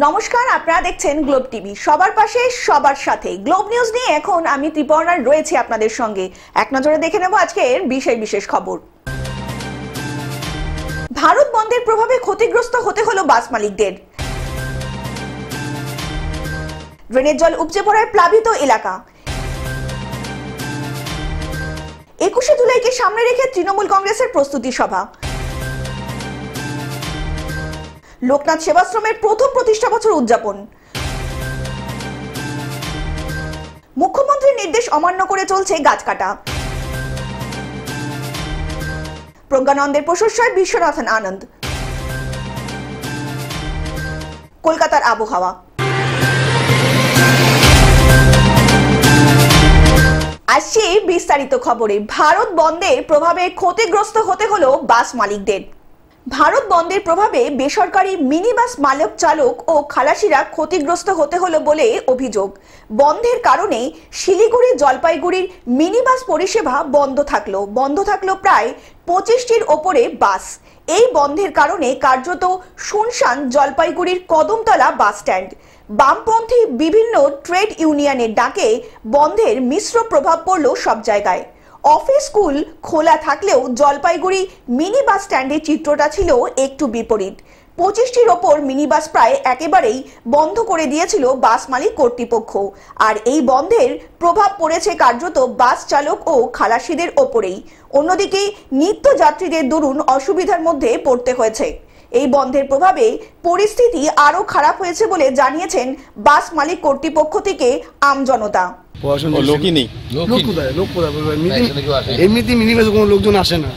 নমস্কার, আপনারা দেখছেন গ্লোব টিভি। সবার পাশে সবার সাথে গ্লোব নিউজ নিয়ে এখন আমি ত্রিপর্ণা রয়েছি আপনাদের সঙ্গে। এক নজরে দেখে নেব আজকের বিশেষ খবর। ভারত বন্ধের প্রভাবে ক্ষতিগ্রস্ত হতে হলো বাস মালিকদের। ড্রেনের জল উপচে পড়ায় প্লাবিত এলাকা। 21শে জুলাইকে সামনে রেখে তৃণমূল কংগ্রেসের প্রস্তুতি সভা। লোকনাথ সেবাশ্রমের প্রথম প্রতিষ্ঠা বছর উদযাপন। মুখ্যমন্ত্রীর নির্দেশ অমান্য করে চলছে গাছ কাটা। প্রজ্ঞানন্দের প্রশংসায় বিশ্বনাথন আনন্দ। কলকাতার আবহাওয়া। আসছে বিস্তারিত খবরে। ভারত বন্ধের প্রভাবে ক্ষতিগ্রস্ত হতে হলো বাস মালিকদের। ভারত বন্ধের প্রভাবে বেসরকারি মিনি বাস মালিক চালক ও খালাসিরা ক্ষতিগ্রস্ত হতে হলো বলে অভিযোগ। বন্ধের কারণে শিলিগুড়ি জলপাইগুড়ির মিনি বাস পরিষেবা বন্ধ থাকলো প্রায় 25টির ওপরে বাস। এই বন্ধের কারণে কার্যত শুনশান জলপাইগুড়ির কদমতলা বাস স্ট্যান্ড। বামপন্থী বিভিন্ন ট্রেড ইউনিয়নের ডাকে বন্ধের মিশ্র প্রভাব পড়ল সব জায়গায়। অফিস স্কুল খোলা থাকলেও জলপাইগুড়ি মিনি বাস স্ট্যান্ডের চিত্রটা ছিল একটু বিপরীত। 25টির ওপর মিনি বাস প্রায় একেবারেই বন্ধ করে দিয়েছিল বাস মালিক কর্তৃপক্ষ। আর এই বন্ধের প্রভাব পড়েছে কার্যত বাস চালক ও খালাসিদের ওপরেই। অন্যদিকে নিত্যযাত্রীদের দরুন অসুবিধার মধ্যে পড়তে হয়েছে। এই বন্ধের প্রভাবে পরিস্থিতি আরো খারাপ হয়েছে বলে জানিয়েছেন বাস মালিক কর্তৃপক্ষ থেকে আমজনতা। এমনিতে মিনিবাসে কোনো লোকজন আসে না,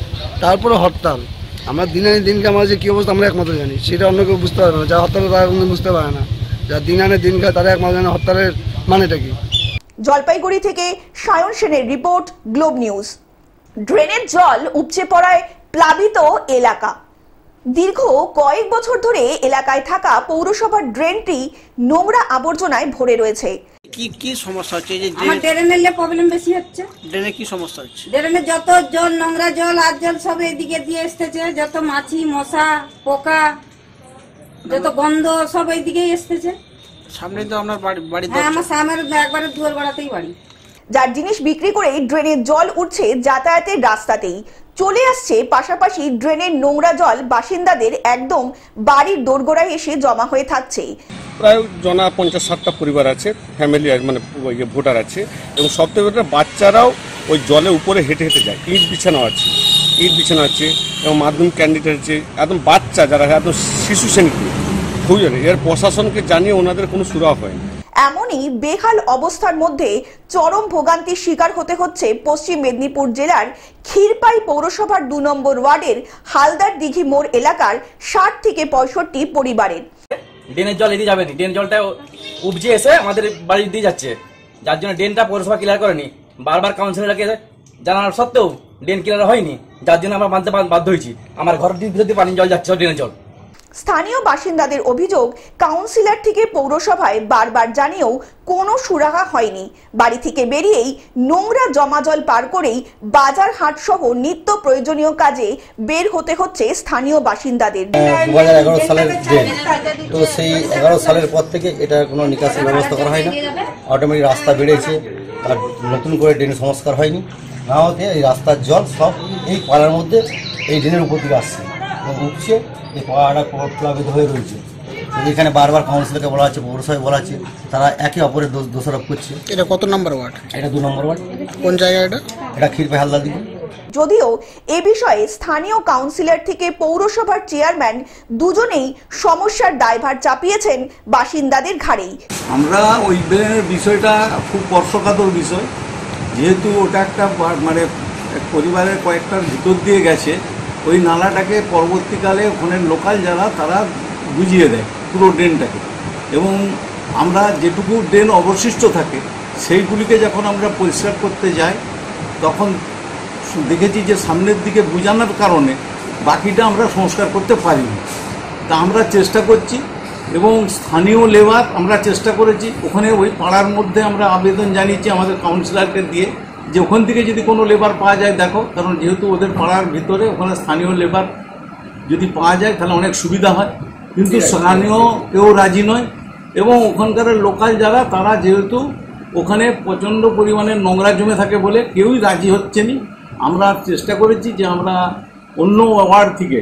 তারপরে হরতাল। আমরা দিনে দিনকে আমার যে কি অবস্থা আমরা একমাত্র জানি, সেটা অন্য কেউ বুঝতে পারে না। যারা হরতাল তারা কোনো বুঝতে পারে না, যারা দিন আনে দিন খায় তারা একমাত্র জানে হরতালের মানেটা কি। জলপাইগুড়ি থেকে সায়ন সেনের রিপোর্ট, গ্লোব নিউজ। ড্রেনের জল উপচে পড়ায় প্লাবিত এলাকা। দীর্ঘ কয়েক বছর ধরে এলাকায় থাকা পৌরসভার ড্রেনটি নোংরা আবর্জনায় ভরে রয়েছে। কি সমস্যা হচ্ছে? যে আমার ড্রেনের প্রবলেম বেশি হচ্ছে। ড্রেনে কি সমস্যা হচ্ছে? ড্রেনে যত জল, নোংরা জল আর জল সব এদিকে দিয়ে এসতেছে। যত মাছি, মশা, পোকা, যত গন্ধ সব এইদিকে এসতেছে। সামনে তো আপনার বাড়ি? হ্যাঁ, আমার সামনের একবারে দুয়ার গোড়াতেই বাড়ি। যার জিনিস বিক্রি করে ড্রেনের জল উঠছে যাতায়াতের রাস্তাতেই চলে আসছে, পাশাপাশি ড্রেনের নোংরা জল বাসিন্দাদের একদম বাড়ির দোরগোড়ায় এসে জমা হয়ে থাকছে। প্রায় 50-60টা পরিবার আছে, ফ্যামিলি মানে ভোটার আছে, এবং সবথেকে বাচ্চারাও ওই জলের উপরে হেঁটে যায়। ইট বিছানো আছে এবং মাধ্যমিক ক্যান্ডিডেট আছে, একদম বাচ্চা যারা একদম শিশু শ্রেণীতে খুবই। এর প্রশাসনকে জানিয়ে ওনাদের কোনো সুরাহা হয়নি। এমনই বেহাল অবস্থার মধ্যে চরম ভোগান্তির শিকার হতে হচ্ছে পশ্চিম মেদিনীপুর জেলার ক্ষীরপাই পৌরসভার 2 নম্বর ওয়ার্ডের হালদার দিঘি মোড় এলাকার 60 থেকে 65 পরিবারের। ড্রেনের জল এদিকে যাবে না, ড্রেন জলটা উপজে এসে আমাদের বাড়ি দিয়ে যাচ্ছে, যার জন্য ড্রেনটা পৌরসভা ক্লিয়ার করেনি। বারবার কাউন্সিলরকে জানানোর সত্ত্বেও ড্রেন ক্লিয়ার হয়নি, যার জন্য আমরা মানতে বাধ্য হয়েছি। আমার ঘরের ভিতর দিয়ে পানি জল যাচ্ছে, ড্রেনের জল। স্থানীয় বাসিন্দাদের অভিযোগ, কাউন্সিলর থেকে পৌরসভায় বারবার জানিয়েও কোনো সুরাহা হয়নি। বাড়ি থেকে বেরিয়েই নোংরা জমা জল পার করেই বাজার হাট সহ নিত্য প্রয়োজনীয় কাজে বের হতে হচ্ছে স্থানীয় বাসিন্দাদের। 2011 সালের ড্রেন, তো সেই 11 সালের পর থেকে এটা কোনো নিকাশি ব্যবস্থা করা হয় না। অটোমেটিক রাস্তা বেড়েছে, আর নতুন করে ড্রেন সংস্কার হয়নি। না হতে এই রাস্তার জল সব এই পাড়ার মধ্যে এই ড্রেনের উপর দিকে আসছে এবং উঠছে, এই পাড়াটা প্লাবিত হয়ে রয়েছে। এখানে বারবার কাউন্সিলরকে বলা আছে, পৌরসভায় বলা আছে, তারা একে অপরের দোষারোপ করছে। এটা কত নম্বর ওয়ার্ড? এটা 2 নম্বর ওয়ার্ড। কোন জায়গা এটা? এটা ক্ষীরপাই হালদার দিকে। যদিও এ বিষয়ে স্থানীয় কাউন্সিলর থেকে পৌরসভার চেয়ারম্যান দুজনেই সমস্যার দায়ভার চাপিয়েছেন বাসিন্দাদের ঘাড়েই। আমরা ওই ড্রেনের বিষয়টা খুব স্পর্শকাতর বিষয়, যেহেতু ওটা একটা মানে পরিবারের কয়েকটার ভিতর দিয়ে গেছে। ওই নালাটাকে পরবর্তীকালে ওখানে লোকাল যারা তারা বুঝিয়ে দেয় পুরো ড্রেনটাকে, এবং আমরা যেটুকু ড্রেন অবশিষ্ট থাকে সেইগুলিকে যখন আমরা পরিষ্কার করতে যাই তখন দেখেছি যে সামনের দিকে বুঝানোর কারণে বাকিটা আমরা সংস্কার করতে পারিনি। তা আমরা চেষ্টা করছি, এবং স্থানীয় লেবার আমরা চেষ্টা করেছি। ওখানে ওই পাড়ার মধ্যে আমরা আবেদন জানিয়েছি আমাদের কাউন্সিলরকে দিয়ে, যে ওখান থেকে যদি কোনো লেবার পাওয়া যায় দেখো, কারণ যেহেতু ওদের পাড়ার ভিতরে ওখানে স্থানীয় লেবার যদি পাওয়া যায় তাহলে অনেক সুবিধা হয়। কিন্তু স্থানীয় কেউ রাজি নয় এবং ওখানকার লোকাল যারা তারা যেহেতু ওখানে প্রচণ্ড পরিমাণে নোংরা জমে থাকে বলে কেউই রাজি হচ্ছে না। আমরা চেষ্টা করেছি যে আমরা অন্য ওয়ার্ড থেকে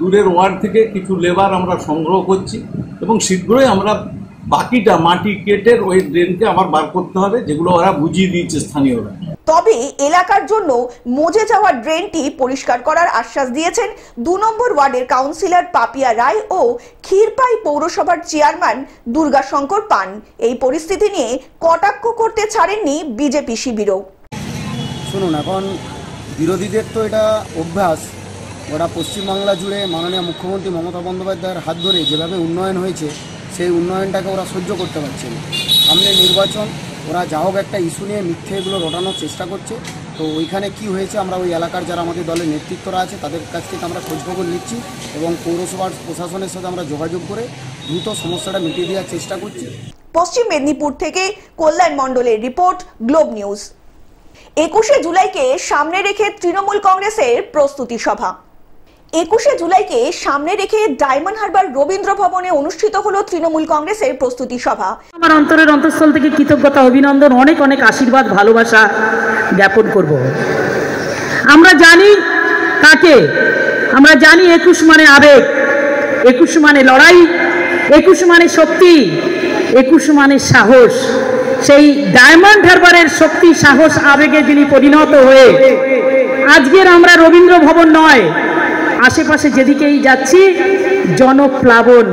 দূরের ওয়ার্ড থেকে কিছু লেবার আমরা সংগ্রহ করছি এবং শীঘ্রই আমরা বাকিটা মাটি কেটে ওই ড্রেনকে আবার বার করতে হবে, যেগুলো ওরা বুঝিয়ে দিয়েছে স্থানীয়রা। তবে এলাকার জন্য মজে যাওয়া ড্রেনটি পরিষ্কার করার আশ্বাস দিয়েছেন ২ নম্বর ওয়ার্ডের কাউন্সিলর পাপিয়া রায় ও ক্ষীরপাই পৌরসভার চেয়ারম্যান দুর্গাশঙ্কর পান। এই পরিস্থিতি নিয়ে কটাক্ষ করতে ছাড়েননি বিজেপি শিবিরও। শুনুন, এখন বিরোধীদের তো এটা অভ্যাস, ওরা পশ্চিমবাংলা জুড়ে মাননীয় মুখ্যমন্ত্রী মমতা বন্দ্যোপাধ্যায়ের হাত ধরে যেভাবে উন্নয়ন হয়েছে সেই উন্নয়নটাকে ওরা সহ্য করতে পারছে না। সামনে নির্বাচন, ওরা যা হোক একটা ইস্যু নিয়ে মিথ্যে এগুলো রটানোর চেষ্টা করছে। তো ওইখানে কি হয়েছে আমরা ওই এলাকার যারা আমাদের দলের নেতৃত্বরা আছে তাদের কাছ থেকে আমরা খোঁজখবর নিচ্ছি এবং পৌরসভার প্রশাসনের সাথে আমরা যোগাযোগ করে দ্রুত সমস্যাটা মিটিয়ে দেওয়ার চেষ্টা করছি। পশ্চিম মেদিনীপুর থেকে কল্যাণ মণ্ডলের রিপোর্ট, গ্লোব নিউজ। ২১শে জুলাইকে সামনে রেখে তৃণমূল কংগ্রেসের প্রস্তুতি সভা। ২১শে জুলাইকে সামনে রেখে ডায়মন্ড হারবার রবীন্দ্র ভবনে অনুষ্ঠিত হলো তৃণমূল কংগ্রেসের প্রস্তুতি সভা। আমার অন্তরের অন্তঃস্থল থেকে কৃতজ্ঞতা, অভিনন্দন, অনেক অনেক আশীর্বাদ, ভালোবাসা জ্ঞাপন করব। আমরা জানি কাকে, আমরা জানি ২১ মানে আবেগ, ২১ মানে লড়াই, ২১ মানে শক্তি, ২১ মানে সাহস। সেই ডায়মন্ড হারবারের শক্তি, সাহস, আবেগে যিনি পরিণত হয়ে আজকের আমরা রবীন্দ্র ভবন নয়, আশেপাশে যেদিকেই যাচ্ছি জনপ্লাবন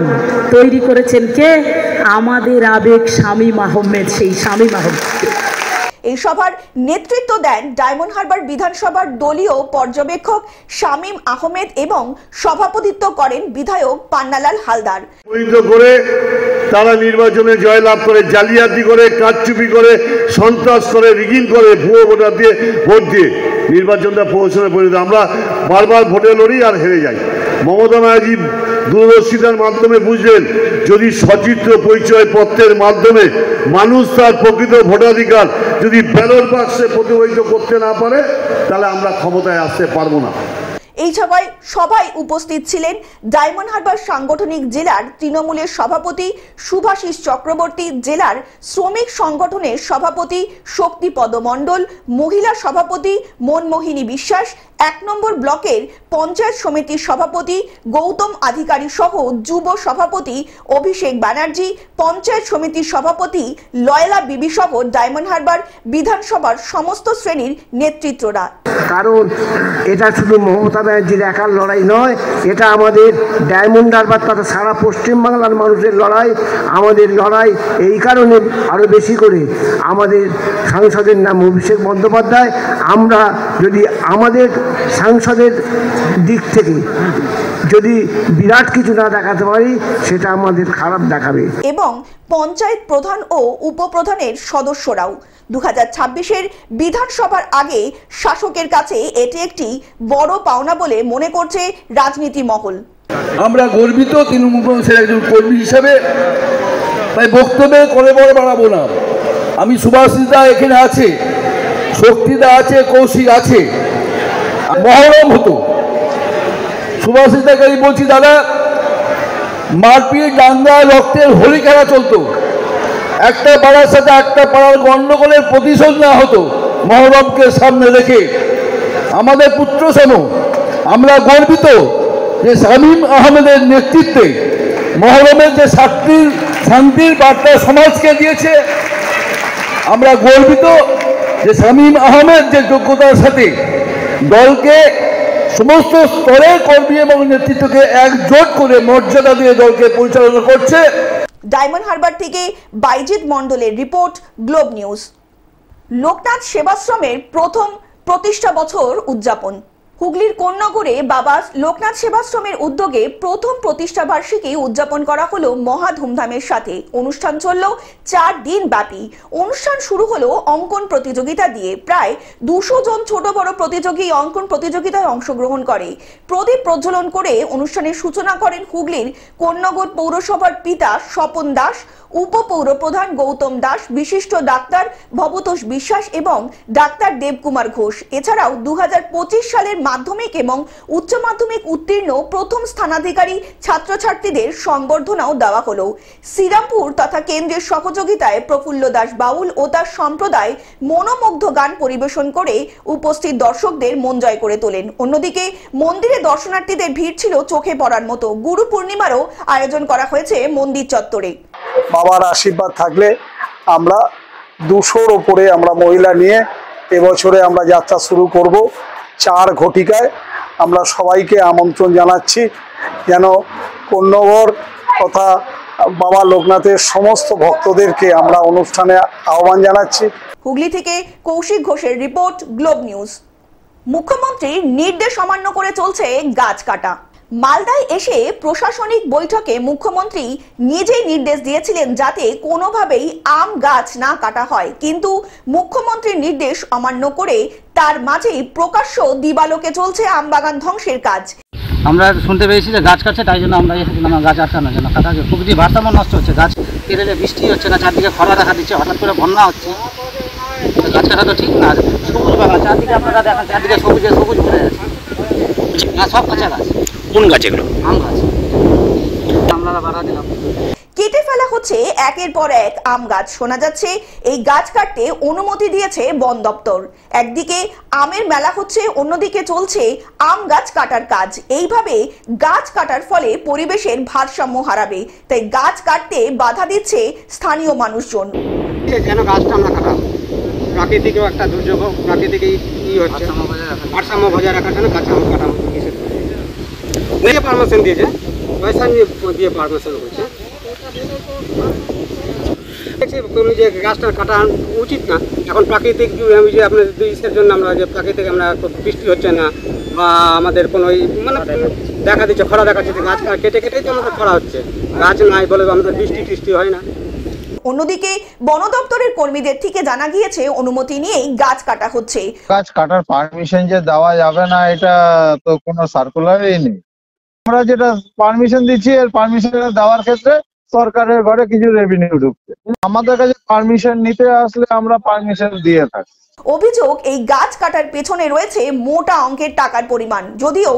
তৈরি করেছেন কে? আমাদের আবেগ শামীম আহমেদ। সেই শামীম আহমেদ এই সভার নেতৃত্ব দেন ডায়মন্ড হারবার বিধানসভার দলীয় পর্যবেক্ষক শামীম আহমেদ এবং সভাপতিত্ব করেন বিধায়ক পান্নালাল হালদার। করে তারা নির্বাচনে জয়লাভ করে, জালিয়াতি করে, কারচুপি করে, সন্ত্রাস করে, রিগিং করে, ভুয়ো ভোটার দিয়ে ভোট দিয়ে নির্বাচনটা প্রহসনে পরিণত। আমরা বারবার ভোটে লড়ি আর হেরে যাই। মমতা ব্যানার্জি দূরদর্শিতার মাধ্যমে বুঝলেন যদি সচিত্র পরিচয় পত্রের মাধ্যমে মানুষ তার প্রকৃত ভোটাধিকার যদি ব্যালট বাক্সে প্রতিফলিত করতে না পারে তাহলে আমরা ক্ষমতায় আসতে পারবো না। এই সভায় উপস্থিত ছিলেন ডায়মন্ড হারবার সাংগঠনিক জেলার তৃণমূলের সভাপতি শুভাশিস চক্রবর্তী, জেলার শ্রমিক সংগঠনের সভাপতি শক্তিপদ মণ্ডল, মহিলা সভাপতি মনমোহিনী বিশ্বাস, ১ নম্বর ব্লকের পঞ্চায়েত সমিতির সভাপতি গৌতম আধিকারী সহ যুব সভাপতি অভিষেক ব্যানার্জি, পঞ্চায়েত সমিতির সভাপতি লয়লা বিবি সহ ডায়মন্ড হারবার বিধানসভার সমস্ত শ্রেণীর নেতৃত্বরা। কারণ এটা শুধু মমতা ব্যানার্জির একার লড়াই নয়, এটা আমাদের ডায়মন্ড হারবার তথা সারা পশ্চিমবাংলার মানুষের লড়াই। আমাদের লড়াই এই কারণে আরও বেশি করে, আমাদের সাংসদের নাম অভিষেক বন্দ্যোপাধ্যায়। আমরা যদি আমাদের সাংসদের দিক থেকে যদি বিরাট কিছু না দেখাতে পারি সেটা আমাদের খারাপ দেখাবে। এবং পঞ্চায়েত প্রধান ও উপপ্রধানের সদস্যরাও 2026-এর বিধানসভার আগে শাসকের কাছে এটি একটি বড় পাওনা বলে মনে করছে রাজনীতি মহল। আমরা গর্বিত তৃণমূল কংগ্রেসের একজন কর্মী হিসেবে, তাই বক্তব্যে করে বড় বাড়াবো না। আমি সুভাষিসদা এখানে আছে, শক্তিদা আছে, কৌশিক আছে, মহরম হতো। সুভাষিসদাকে বলছি, দাদা মারপিট, দাঙ্গা, রক্তের হোলি খেলা চলতো, একটা পাড়ার সাথে একটা পাড়ার গন্ডগোলের প্রতিশোধ না হতো মহরমকে সামনে রেখে। আমাদের পুত্র সম, আমরা গর্বিত যে শামীম আহমেদের নেতৃত্বে মহরমের যে শান্তির বার্তা সমাজকে দিয়েছে। আমরা গর্বিত যে শামীম আহমেদ যে যোগ্যতার সাথে দলকে সমস্ত স্তরের কর্মী এবং নেতৃত্বকে একজোট করে মর্যাদা দিয়ে দলকে পরিচালনা করছে। ডায়মন্ড হারবার থেকে বাইজিৎ মণ্ডলের রিপোর্ট, গ্লোব নিউজ। লোকনাথ সেবাশ্রমের প্রথম প্রতিষ্ঠা বছর উদযাপন। হুগলির কোন্নগরে বাবা লোকনাথ সেবাশ্রমের উদ্যোগে প্রথম প্রতিষ্ঠা বার্ষিকী উদযাপন করা হলো মহা ধুমধামের সাথে। অনুষ্ঠান চলল 4 দিন ব্যাপী। অনুষ্ঠান শুরু হলো অঙ্কন প্রতিযোগিতা দিয়ে। প্রায় 200 জন ছোট বড় প্রতিযোগী অঙ্কন প্রতিযোগিতায় অংশগ্রহণ করে। প্রদীপ প্রজ্বলন করে অনুষ্ঠানের সূচনা করেন হুগলির কোন্নগর পৌরসভার পিতা স্বপন দাস উপপৌর প্রধান গৌতম দাস, বিশিষ্ট ডাক্তার ভবতোষ বিশ্বাস এবং ডাক্তার দেবকুমার ঘোষ। এছাড়াও 2025 সালের মাধ্যমিক এবং উচ্চ মাধ্যমিক উত্তীর্ণ প্রথম স্থানাধিকারী ছাত্রছাত্রীদের সংবর্ধনাও দেওয়া হলো। শ্রীরামপুর তথা কেন্দ্রের সহযোগিতায় প্রফুল্ল দাস বাউল ও তার সম্প্রদায় মনোমুগ্ধ গান পরিবেশন করে উপস্থিত দর্শকদের মন জয় করে তোলেন। অন্যদিকে মন্দিরে দর্শনার্থীদের ভিড় ছিল চোখে পড়ার মতো। গুরু পূর্ণিমারও আয়োজন করা হয়েছে মন্দির চত্বরে। বাবার আশীর্বাদ থাকলে আমরা 200-র উপরে আমরা মহিলা নিয়ে এবছরে আমরা যাত্রা শুরু করব। 4 ঘটিকায় আমরা সবাইকে আমন্ত্রণ জানাচ্ছি যেন কন্যবর তথা বাবা লোকনাথের সমস্ত ভক্তদেরকে আমরা অনুষ্ঠানে আহ্বান জানাচ্ছি। হুগলি থেকে কৌশিক ঘোষের রিপোর্ট, গ্লোব নিউজ। মুখ্যমন্ত্রীর নির্দেশ অমান্য করে চলছে গাছ কাটা। মালদায় এসে প্রশাসনিক বৈঠকে মুখ্যমন্ত্রী নিজেই নির্দেশ দিয়েছিলেন যাতে কোনোভাবেই আম গাছ না কাটা হয়, কিন্তু মুখ্যমন্ত্রীর নির্দেশ অমান্য করে তার মাঝেই প্রকাশ্য দিবালোকে চলছে আম বাগান ধ্বংসের কাজ। আমরা শুনতে পেয়েছি যে গাছ কাটছে, তাই জন্য আমরা এসেছিলাম গাছ আটকানোর জন্য। কাটা প্রকৃতি ভারসাম্য নষ্ট হচ্ছে, গাছ কেটে বৃষ্টি হচ্ছে না, চারদিকে খরা দেখা দিচ্ছে, হঠাৎ করে বন্যা হচ্ছে। গাছ কাটা তো ঠিক না। সবুজ বাগান চারদিকে আপনারা দেখেন, চারদিকে সবুজে সবুজ ভরে আছে, সব কাঁচা গাছ। কোন গাছ এগুলো? আম গাছ। আমরা বাড়া দিলাম। কেটে ফেলা হচ্ছে একের পর এক আম গাছ। শোনা যাচ্ছে এই গাছ কাটতে অনুমতি দিয়েছে বন দপ্তর। একদিকে আমের মেলা হচ্ছে, অন্যদিকে চলছে আম গাছ কাটার কাজ। এইভাবে গাছ কাটার ফলে পরিবেশের ভারসাম্য হারাবে, তাই গাছ কাটতে বাধা দিচ্ছে স্থানীয় মানুষজন। যেন গাছটা না কাটা, প্রাকৃতিকও একটা দুর্যোগ, প্রাকৃতিক হচ্ছে ভারসাম্য বজায় রাখার জন্য গাছ কাটা নিয়ে পারমিশন দিয়েছে, পয়সা দিয়ে পারমিশন হয়েছে। যে গাছটা কাটা উচিত না। এখন প্রাকৃতিক যে আপনার ইসের জন্য আমরা যে প্রাকৃতিক আমরা বৃষ্টি হচ্ছে না বা আমাদের কোনো মানে দেখা দিচ্ছে, খরা দেখাচ্ছে, গাছ কেটে কেটেই তো আমাদের খরা হচ্ছে। গাছ নাই বলে আমাদের বৃষ্টি টিষ্টি হয় না। অন্যদিকে বন দপ্তরের কর্মীদের থেকে জানা গিয়েছে অনুমতি নিয়েই গাছ কাটা হচ্ছে। গাছ কাটার পারমিশন যে দেওয়া যাবে না এটা তো কোনো সার্কুলারই নেই। আমরা যেটা পারমিশন দিচ্ছি এর পারমিশন দেওয়ার ক্ষেত্রে সরকারের ঘরে কিছু রেভিনিউ ঢুকছে, আমাদের কাছে পারমিশন নিতে আসলে আমরা পারমিশন দিয়ে থাকি। অভিযোগ এই গাছ কাটার পেছনে রয়েছে মোটা অঙ্কের টাকার পরিমাণ, যদিও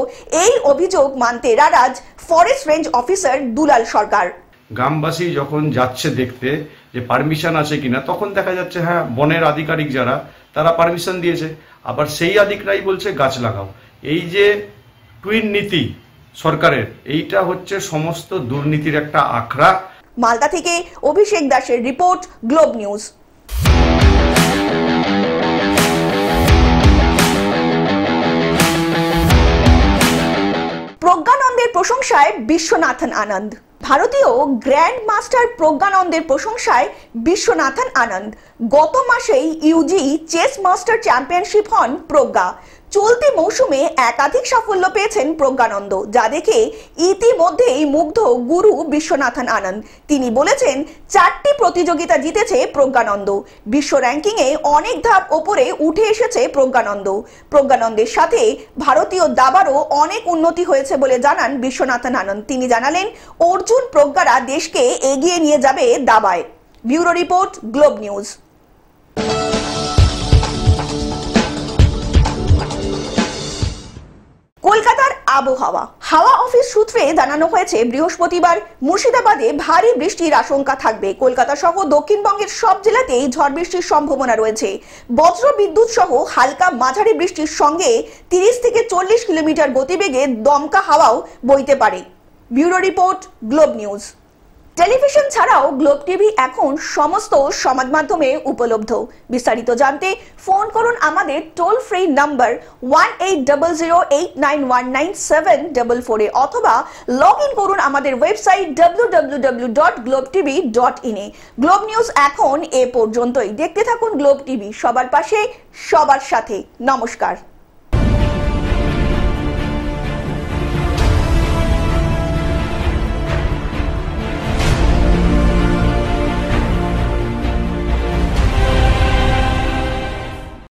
এই অভিযোগ মানতে নারাজ ফরেস্ট রেঞ্জ অফিসার দুলাল সরকার। গ্রামবাসী যখন যাচ্ছে দেখতে যে পারমিশন আছে কিনা, তখন দেখা যাচ্ছে হ্যাঁ বনের আধিকারিক যারা তারা পারমিশন দিয়েছে, আবার সেই আধিকারিকরাই বলছে গাছ লাগাও। এই যে টুইন নীতি সরকারের, এইটা হচ্ছে সমস্ত দুর্নীতির একটা আখড়া। মালদা থেকে অভিষেক দাসের রিপোর্ট, গ্লোব নিউজ। প্রজ্ঞানন্দের প্রশংসায় বিশ্বনাথন আনন্দ। ভারতীয় গ্র্যান্ড মাস্টার প্রজ্ঞানন্দের প্রশংসায় বিশ্বনাথন আনন্দ। গত মাসেই ইউজি চেস মাস্টার চ্যাম্পিয়নশিপ হন প্রজ্ঞা। চলতি মৌসুমে একাধিক সাফল্য পেয়েছেন প্রজ্ঞানন্দ, যা দেখে ইতিমধ্যেই মুগ্ধ গুরু বিশ্বনাথন আনন্দ। তিনি বলেছেন 4টি প্রতিযোগিতা জিতেছে প্রজ্ঞানন্দ। বিশ্ব র্যাঙ্কিংয়ে অনেক ধাপ ওপরে উঠে এসেছে প্রজ্ঞানন্দ। প্রজ্ঞানন্দের সাথে ভারতীয় দাবারও অনেক উন্নতি হয়েছে বলে জানান বিশ্বনাথন আনন্দ। তিনি জানালেন অর্জুন প্রজ্ঞারা দেশকে এগিয়ে নিয়ে যাবে দাবায়। Bureau report, globe news. কলকাতার আবহাওয়া। হাওয়া অফিস সূত্রে জানানো হয়েছে বৃহস্পতিবার মুর্শিদাবাদে ভারী বৃষ্টির আশঙ্কা থাকবে। কলকাতা সহ দক্ষিণবঙ্গের সব জেলাতেই ঝড় বৃষ্টির সম্ভাবনা রয়েছে। বজ্র বিদ্যুৎ সহ হালকা মাঝারি বৃষ্টির সঙ্গে 30 থেকে 40 কিলোমিটার গতিবেগে দমকা হাওয়াও বইতে পারে। Bureau report, globe news. Television ছাড়াও গ্লোব টিভি এখন সমস্ত সমাজ মাধ্যমে উপলব্ধ। বিস্তারিত জানতে ফোন করুন আমাদের টোল ফ্রি নাম্বার 180089197444 অথবা লগ ইন করুন আমাদের ওয়েবসাইট www.globetv.in এ। গ্লোব নিউজ এখন এ পর্যন্তই। দেখতে থাকুন গ্লোব টিভি, সবার পাশে সবার সাথে। নমস্কার।